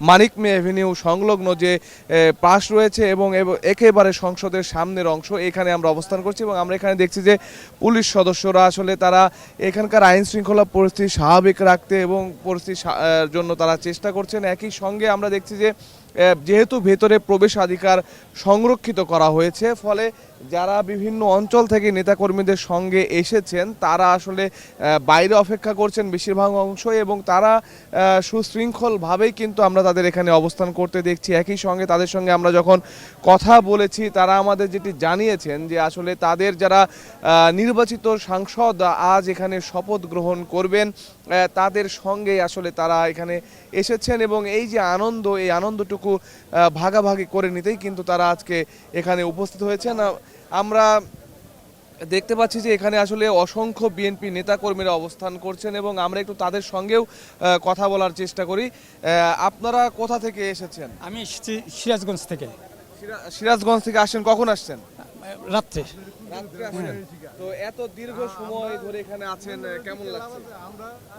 মানিক মে Avenue সংলগ্ন যে পাশ রয়েছে এবং একেবারে সংসদের সামনের অংশ, এখানে আমরা অবস্থান করছি এবং আমরা এখানে দেখছি যে পুলিশ সদস্যরা আসলে তারা এখানকার আইন শৃঙ্খলা পরিস্থিতি স্বাভাবিক রাখতে এবং পরিস্থিতির জন্য তারা চেষ্টা করছেন। একই সঙ্গে আমরা দেখছি যে যেহেতু ভেতরে প্রবেশাধিকার সংরক্ষিত করা হয়েছে, ফলে যারা বিভিন্ন অঞ্চল থেকে নেতাকর্মীদের সঙ্গে এসেছেন তারা আসলে বাইরে অপেক্ষা করছেন বেশিরভাগ অংশ, এবং তারা সুশৃঙ্খলভাবেই কিন্তু আমরা তাদের এখানে অবস্থান করতে দেখছি। একই সঙ্গে তাদের সঙ্গে আমরা যখন কথা বলেছি তারা আমাদের যেটি জানিয়েছেন যে আসলে তাদের যারা নির্বাচিত সাংসদ আজ এখানে শপথ গ্রহণ করবেন তাদের সঙ্গে আসলে তারা এখানে এসেছেন এবং এই যে আনন্দ, এই আনন্দটুকু ভাগাভাগি করে নিতেই কিন্তু তারা আজকে এখানে উপস্থিত হয়েছেন। আমরা দেখতে পাচ্ছি যে এখানে আসলে অসংখ্য বিএনপি নেতাকর্মীরা অবস্থান করছেন এবং আমরা একটু তাদের সঙ্গেও কথা বলার চেষ্টা করি। আপনারা কোথা থেকে এসেছেন? আমি এসেছি সিরাজগঞ্জ থেকে। সিরাজগঞ্জ থেকে আসছেন, কখন আসছেন? রাত্রে। তো এত দীর্ঘ সময় ধরে এখানে আছেন, কেমন লাগছে?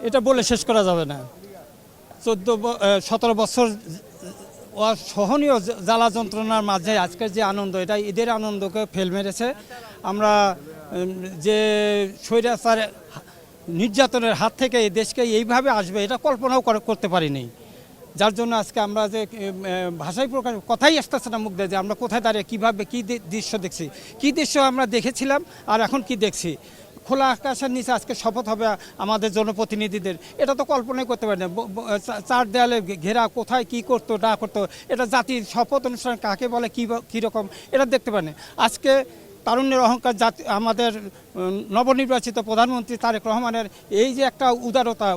এটা বলে শেষ করা যাবে না। 17 বছর অসহনীয় জ্বালা যন্ত্রণার মাঝে আজকের যে আনন্দ, এটা ঈদের আনন্দকে ফেল মেরেছে। আমরা যে স্বৈরাচার নির্যাতনের হাত থেকে এই দেশকে এইভাবে আসবে এটা কল্পনাও করতে পারিনি। যার জন্য আজকে আমরা যে ভাষায় প্রকাশ কথাই আসতেছে না মুখ দিয়ে যে আমরা কোথায় দাঁড়িয়ে কীভাবে কী দৃশ্য দেখছি, কী দৃশ্য আমরা দেখেছিলাম আর এখন কি দেখছি। খোলা আকাশের নিচে আজকে শপথ হবে আমাদের জনপ্রতিনিধিদের, এটা তো কল্পনাই করতে পারি না। চার দেয়ালে ঘেরা কোথায় কি করতো না করতো, এটা জাতির শপথ অনুষ্ঠান কাকে বলে কীরকম এটা দেখতে পারি না। আজকে তারুণ্যের অহংকার জাতি আমাদের নবনির্বাচিত প্রধানমন্ত্রী তারেক রহমানের এই যে একটা উদারতা,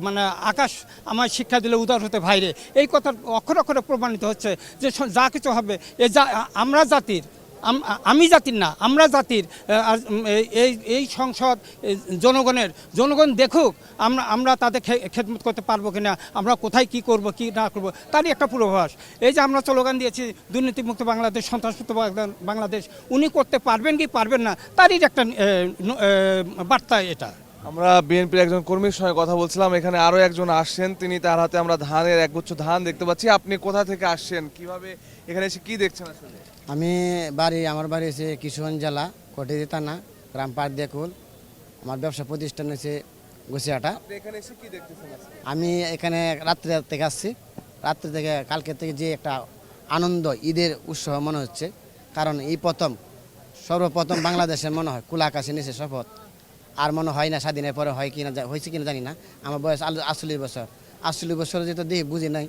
মানে আকাশ আমার শিক্ষা দিলে উদার হতে বাইরে, এই কথা অক্ষরে অক্ষরে প্রমাণিত হচ্ছে যে যা কিছু হবে আমরা জাতির, আমি জাতির না, আমরা জাতির। এই সংসদ জনগণ দেখুক আমরা তাদের খেদমত করতে পারবো কিনা, আমরা কোথায় কি করব কি না করব, তারই একটা পূর্বাভাস। এই যে আমরা স্লোগান দিয়েছি দুর্নীতিমুক্ত বাংলাদেশ, সন্ত্রাসমুক্ত বাংলাদেশ, উনি করতে পারবেন কি পারবেন না তারই একটা বার্তা এটা। আমরা বিএনপির একজন কর্মীর সঙ্গে কথা বলছিলাম, এখানে আরো একজন আসছেন, তিনি তার হাতে আমরা ধানের একগুচ্ছ ধান দেখতে পাচ্ছি। আপনি কোথা থেকে আসছেন, কিভাবে এখানে এসে কি দেখছেন? আসলে আমার বাড়ি হচ্ছে কিশোরগঞ্জ জেলা কটিরি থানা, গ্রাম পারদিয়াকুল। আমার ব্যবসা প্রতিষ্ঠান হচ্ছে গুছিয়াটা। আমি এখানে রাত্রে থেকে আসছি। রাত্রি থেকে কালকে থেকে যে একটা আনন্দ ঈদের উৎসব মনে হচ্ছে, কারণ এই সর্বপ্রথম বাংলাদেশের মনে হয় খোলা আকাশে নিচে শপথ। আর মনে হয় না স্বাধীনের পরে হয় কিনা, হয়েছে কিনা জানি না। আমার বয়স 48 বছর। 48 বছর যেহেতু বুঝি নাই,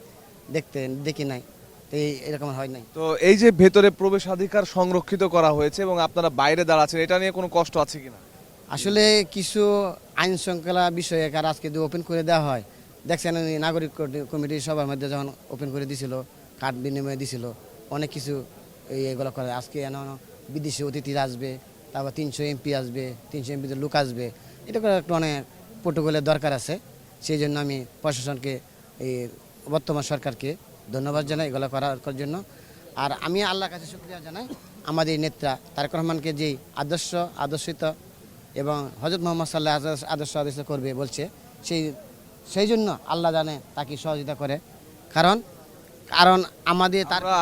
দেখি নাই, তো এরকম হয় নাই। তো এই যে ভেতরে প্রবেশাধিকার সংরক্ষিত করা হয়েছে এবং আপনারা বাইরে দাঁড়াচ্ছেন, এটা নিয়ে কোনো কষ্ট আছে কিনা? আসলে কিছু আইন শৃঙ্খলা বিষয়ে আজকে যদি ওপেন করে দেওয়া হয়, দেখছেন নাগরিক কমিটির সবার মধ্যে যখন ওপেন করে দিছিল, কার্ড বিনিময়ে দিছিল, অনেক কিছু এগুলো করে। আজকে বিদেশি অতিথিরা আসবে, তারপর 300 এমপি আসবে, 300 এমপিদের লোক আসবে, এটা করে একটু অনেক প্রোটোকলের দরকার আছে। সেই জন্য আমি প্রশাসনকে, এই বর্তমান সরকারকে ধন্যবাদ জানাই এগুলো করার জন্য। আর আমি আল্লাহর কাছে শুকরিয়া জানাই আমাদের নেতা তারেক রহমানকে, যেই আদর্শিত এবং হযরত মুহাম্মদ সাল্লাল্লাহু আলাইহি ওয়াসাল্লাম আদর্শ করবে বলছে, সেই জন্য আল্লাহ জানে তাকে সহযোগিতা করে। কারণ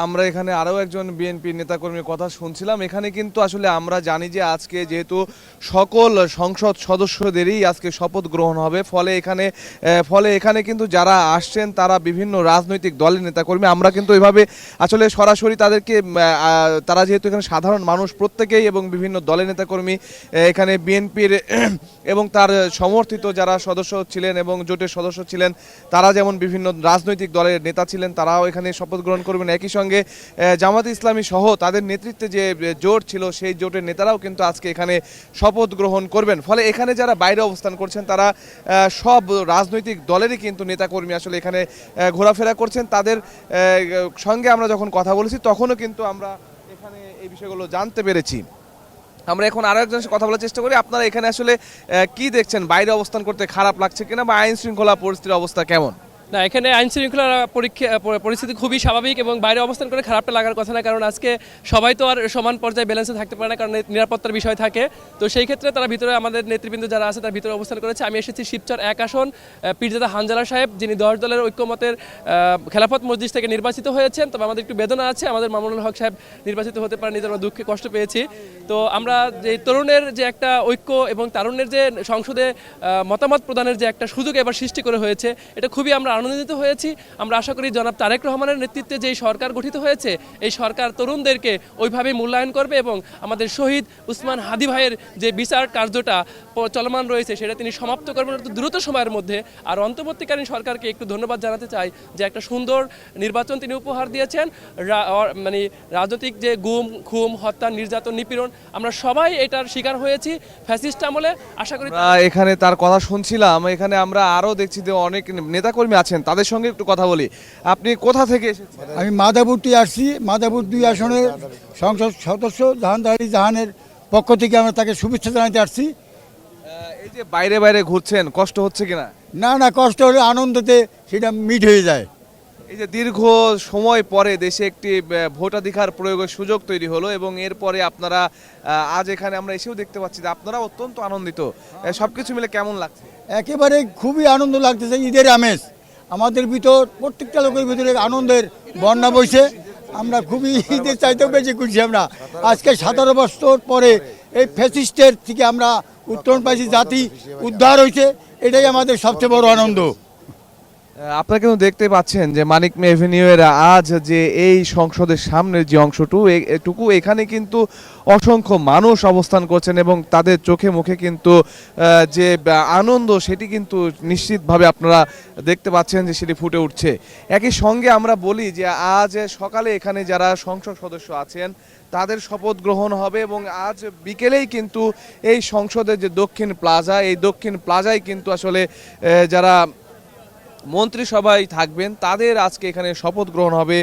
আমরা এখানে আরও একজন বিএনপি নেতাকর্মীর কথা শুনছিলাম। এখানে কিন্তু আসলে আমরা জানি যে আজকে যেহেতু সকল সংসদ সদস্যদেরই আজকে শপথ গ্রহণ হবে, ফলে এখানে কিন্তু যারা আসছেন তারা বিভিন্ন রাজনৈতিক দলের নেতাকর্মী। আমরা কিন্তু এভাবে আসলে সরাসরি তারা যেহেতু এখানে সাধারণ মানুষ প্রত্যেকেই এবং বিভিন্ন দলের নেতাকর্মী এখানে বিএনপির এবং তার সমর্থিত যারা সদস্য ছিলেন এবং জোটের সদস্য ছিলেন, তারা যেমন বিভিন্ন রাজনৈতিক দলের নেতা ছিলেন, তারাও এখানে শপথ গ্রহণ করবেন। একই সঙ্গে জামাত ইসলামী সহ তাদের নেতৃত্বে যে জোট ছিল সেই জোটের নেতারাও কিন্তু আজকে এখানে শপথ গ্রহণ করবেন। ফলে এখানে যারা বাইরে অবস্থান করছেন তারা সব রাজনৈতিক দলেরই কিন্তু নেতাকর্মী আসলে এখানে ঘোরাফেরা করছেন। তাদের সঙ্গে আমরা যখন কথা বলেছি তখনও কিন্তু আমরা এখানে এই বিষয়গুলো জানতে পেরেছি। আমরা এখন আরো একজনের সাথে কথা বলার চেষ্টা করি। আপনারা এখানে আসলে কি দেখছেন, বাইরে অবস্থান করতে খারাপ লাগছে কিনা, বা আইন শৃঙ্খলা পরিস্থিতির অবস্থা কেমন? না, এখানে আইন শৃঙ্খলা পরিস্থিতি খুবই স্বাভাবিক এবং বাইরে অবস্থান করে খারাপটা লাগার কথা না, কারণ আজকে সবাই তো আর সমান পর্যায়ে ব্যালেন্সে থাকতে পারে না, কারণ নিরাপত্তার বিষয় থাকে। তো সেই ক্ষেত্রে তারা ভিতরে আমাদের নেতৃবৃন্দ যারা আছে তার ভিতরে অবস্থান করেছে। আমি এসেছি শিবচর 1 আসন পীরজাদা হানজালা সাহেব, যিনি 10 দলের ঐক্যমতের খেলাফত মসজিদ থেকে নির্বাচিত হয়েছেন। তবে আমাদের একটু বেদনা আছে, আমাদের মামুনুল হক সাহেব নির্বাচিত হতে পারেন, নিজের দুঃখে কষ্ট পেয়েছি। তো আমরা যে তরুণের যে একটা ঐক্য এবং তারুণ্যের যে সংসদে মতামত প্রদানের যে একটা সুযোগ এবার সৃষ্টি করে হয়েছে, এটা খুবই আমরা আনন্দিত হয়েছি। আমরা আশা করি জনাব তারেক রহমানের নেতৃত্বে যে সরকার গঠিত হয়েছে, এই সরকার তরুণদেরকে ওইভাবে মূল্যায়ন করবে এবং আমাদের শহীদ উসমান হাদি ভাইয়ের যে বিচার কার্যটা চলমান রয়েছে সেটা তিনি সমাপ্ত করবেন দ্রুত সময়ের মধ্যে। আর অন্তর্বর্তীকালীন সরকারকে একটু ধন্যবাদ জানাতে চাই যে একটা সুন্দর নির্বাচন তিনি উপহার দিয়েছেন। মানে রাজনৈতিক যে গুম খুম হত্যা নির্যাতন নিপীড়ন আমরা সবাই এটার শিকার হয়েছি ফ্যাসিস্ট আমলে। আশা করি এখানে তার কথা শুনছিলাম, এখানে আমরা আরো দেখছি যে অনেক নেতাকর্মী আছেন, তাদের সঙ্গে একটু কথা বলি। আপনি কোথা থেকে এসেছেন? আমি মাদাপুরটি আসছি, মাদাপুর 2 আসনের সংসদ সদস্য জাহানদারি জাহানের পক্ষ থেকে আমরা তাকে শুভেচ্ছা জানাতে আসছি। এই যে বাইরে বাইরে ঘুরছেন, কষ্ট হচ্ছে কিনা? না না, কষ্ট হলে আনন্দতে সেটা মিট হয়ে যায়। এই যে দীর্ঘ সময় পরে দেশে একটি ভোটাধিকার প্রয়োগের সুযোগ তৈরি হলো এবং এরপরে আপনারা আজ এখানে আমরা এসেও দেখতে পাচ্ছি যে আপনারা অত্যন্ত আনন্দিত। সবকিছু মিলে কেমন লাগছে? একেবারে খুবই আনন্দ লাগতেছে, ঈদের আমেজ আমাদের ভিতর, প্রত্যেকটা লোকের ভিতরে আনন্দের বন্যা বইছে। আমরা খুবই ঈদের চাইতেও বেশি খুশি। আমরা আজকে 17 বছর পরে এই ফ্যাসিস্টের থেকে আমরা উত্তরণ পাইছি, জাতি উদ্ধার হয়েছে, এটাই আমাদের সবচেয়ে বড় আনন্দ। আপনারা কিন্তু দেখতে পাচ্ছেন যে মানিক মে এভিনিউ এর আজ যে এই সংসদের সামনের যে অংশটুকু এখানে কিন্তু অসংখ্য মানুষ অবস্থান করছেন এবং তাদের চোখে মুখে কিন্তু যে আনন্দ সেটি কিন্তু নিশ্চিতভাবে আপনারা দেখতে পাচ্ছেন যে সেটি ফুটে উঠছে। একই সঙ্গে আমরা বলি যে আজ সকালে এখানে যারা সংসদ সদস্য আছেন তাদের শপথ গ্রহণ হবে এবং আজ বিকেলেই কিন্তু এই সংসদের যে দক্ষিণ প্লাজা, এই দক্ষিণ প্লাজায় কিন্তু আসলে যারা মন্ত্রিসভায় থাকবেন তাদের আজকে এখানে শপথ গ্রহণ হবে।